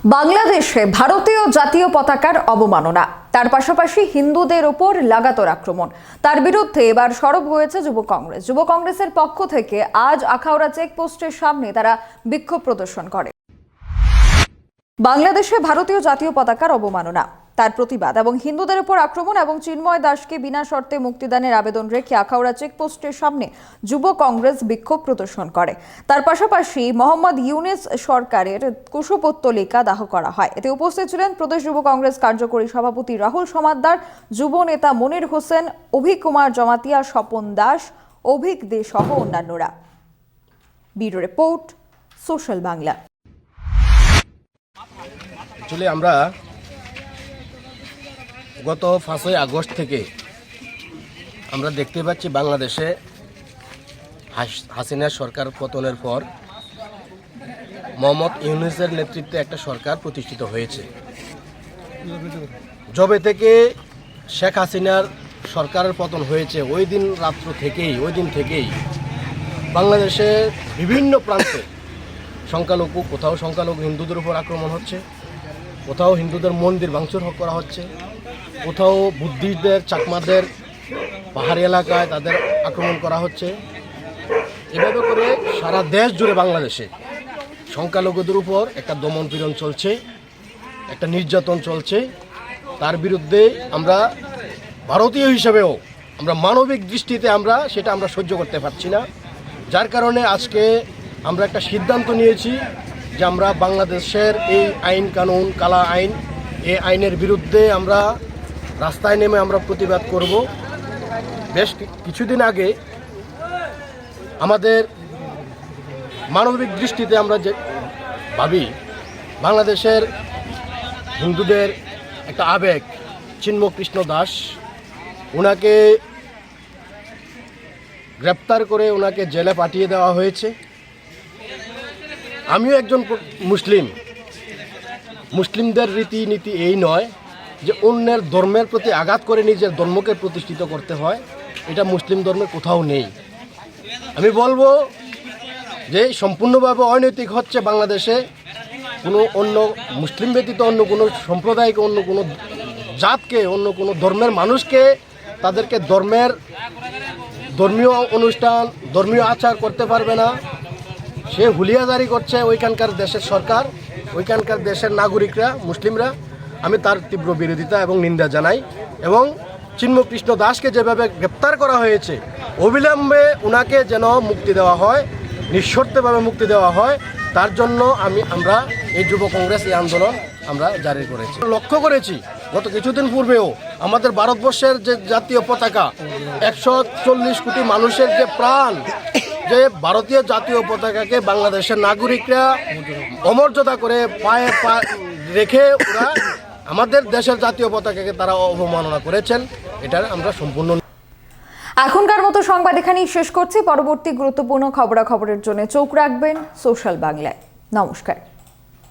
বাংলাদেশে ভারতীয় জাতীয় পতাকার অবমাননা, তার পাশাপাশি হিন্দুদের ওপর লাগাতার আক্রমণ, তার বিরুদ্ধে এবার সরব হয়েছে যুব কংগ্রেস। যুব কংগ্রেসের পক্ষ থেকে আজ আখাউড়া চেকপোস্টের সামনে তারা বিক্ষোভ প্রদর্শন করে। বাংলাদেশে ভারতীয় জাতীয় পতাকার অবমাননা, তার প্রতিবাদ এবং হিন্দুদের উপর আক্রমণ এবং চিন্ময় দাসকে বিনা শর্তে মুক্তিদানের আবেদন রেখে আখাউড়া চেকপোস্টের সামনে যুব কংগ্রেস বিক্ষোভ প্রদর্শন করে। তার পাশাপাশি মোহাম্মদ ইউনুস সরকারের কুশপুত্তলিকা দাহ করা হয়। এতে উপস্থিত ছিলেন প্রদেশ যুব কংগ্রেস কার্যকরী সভাপতি রাহুল সমাদ্দার, যুব নেতা মনির হোসেন, অভিক কুমার জমাতিয়া, স্বপন দাস, অভিক দে সহ অন্যান্যরা। Bureau report, social Bangla. আমরা গত 5ই আগস্ট থেকে আমরা দেখতে পাচ্ছি বাংলাদেশে হাসিনা সরকার পতনের পর মোহাম্মদ ইউনুসের নেতৃত্বে একটা সরকার প্রতিষ্ঠিত হয়েছে। যবে থেকে শেখ হাসিনার সরকারের পতন হয়েছে ওই দিন থেকেই বাংলাদেশের বিভিন্ন প্রান্তে কোথাও সংখ্যালঘু হিন্দুদের উপর আক্রমণ হচ্ছে, কোথাও হিন্দুদের মন্দির ভাঙচুর করা হচ্ছে, কোথাও বুদ্ধিস্টদের, চাকমাদের পাহাড়ি এলাকায় তাদের আক্রমণ করা হচ্ছে। এভাবে করে সারা দেশ জুড়ে বাংলাদেশে সংখ্যালঘুদের উপর একটা দমন পীড়ন চলছে, একটা নির্যাতন চলছে। তার বিরুদ্ধে আমরা ভারতীয় হিসেবেও আমরা মানবিক দৃষ্টিতে আমরা সহ্য করতে পারছি না। যার কারণে আজকে আমরা একটা সিদ্ধান্ত নিয়েছি যে আমরা বাংলাদেশের এই আইন কানুন, কালা আইন, এই আইনের বিরুদ্ধে আমরা রাস্তায় নেমে আমরা প্রতিবাদ করব। বেশ কিছুদিন আগে আমাদের মানবিক দৃষ্টিতে আমরা যে ভাবি, বাংলাদেশের হিন্দুদের একটা আবেগ চিন্ময় কৃষ্ণ দাস, ওনাকে গ্রেপ্তার করে ওনাকে জেলে পাঠিয়ে দেওয়া হয়েছে। আমিও একজন মুসলিমদের রীতিনীতি এই নয় যে অন্যের ধর্মের প্রতি আঘাত করে নিজের ধর্মকে প্রতিষ্ঠিত করতে হয়, এটা মুসলিম ধর্মে কোথাও নেই। আমি বলবো যে সম্পূর্ণভাবে অনৈতিক হচ্ছে বাংলাদেশে কোনো অন্য মুসলিম ব্যতীত অন্য কোনো সম্প্রদায়কে, অন্য কোনো জাতকে, অন্য কোনো ধর্মের মানুষকে তাদেরকে ধর্মীয় অনুষ্ঠান, ধর্মীয় আচার করতে পারবে না। সে হুলিয়া জারি করছে ওইখানকার দেশের সরকার, ওইখানকার দেশের নাগরিকরা, মুসলিমরা। আমি তার তীব্র বিরোধিতা এবং নিন্দা জানাই। এবং চিন্ময় কৃষ্ণ দাসকে যেভাবে গ্রেপ্তার করা হয়েছে, অবিলম্বে ওনাকে যেন মুক্তি দেওয়া হয়, নিঃশর্তভাবে মুক্তি দেওয়া হয়, তার জন্য আমরা এই যুব কংগ্রেস এই আন্দোলন আমরা জারি করেছি। লক্ষ্য করেছি গত কিছুদিন পূর্বেও আমাদের ভারতবর্ষের যে জাতীয় পতাকা, 140 কোটি মানুষের যে প্রাণ, যে ভারতীয় জাতীয় পতাকাকে বাংলাদেশের নাগরিকরা অমর্যাদা করে পায়ে রেখে ওরা আমাদের দেশের জাতীয় পতাকাকে তারা অবমাননা করেছেন। এটার আমরা সম্পূর্ণ। এখনকার মতো সংবাদ এখানেই শেষ করছি। পরবর্তী গুরুত্বপূর্ণ খবরাখবরের জন্য চোখ রাখবেন সোশ্যাল বাংলায়। নমস্কার।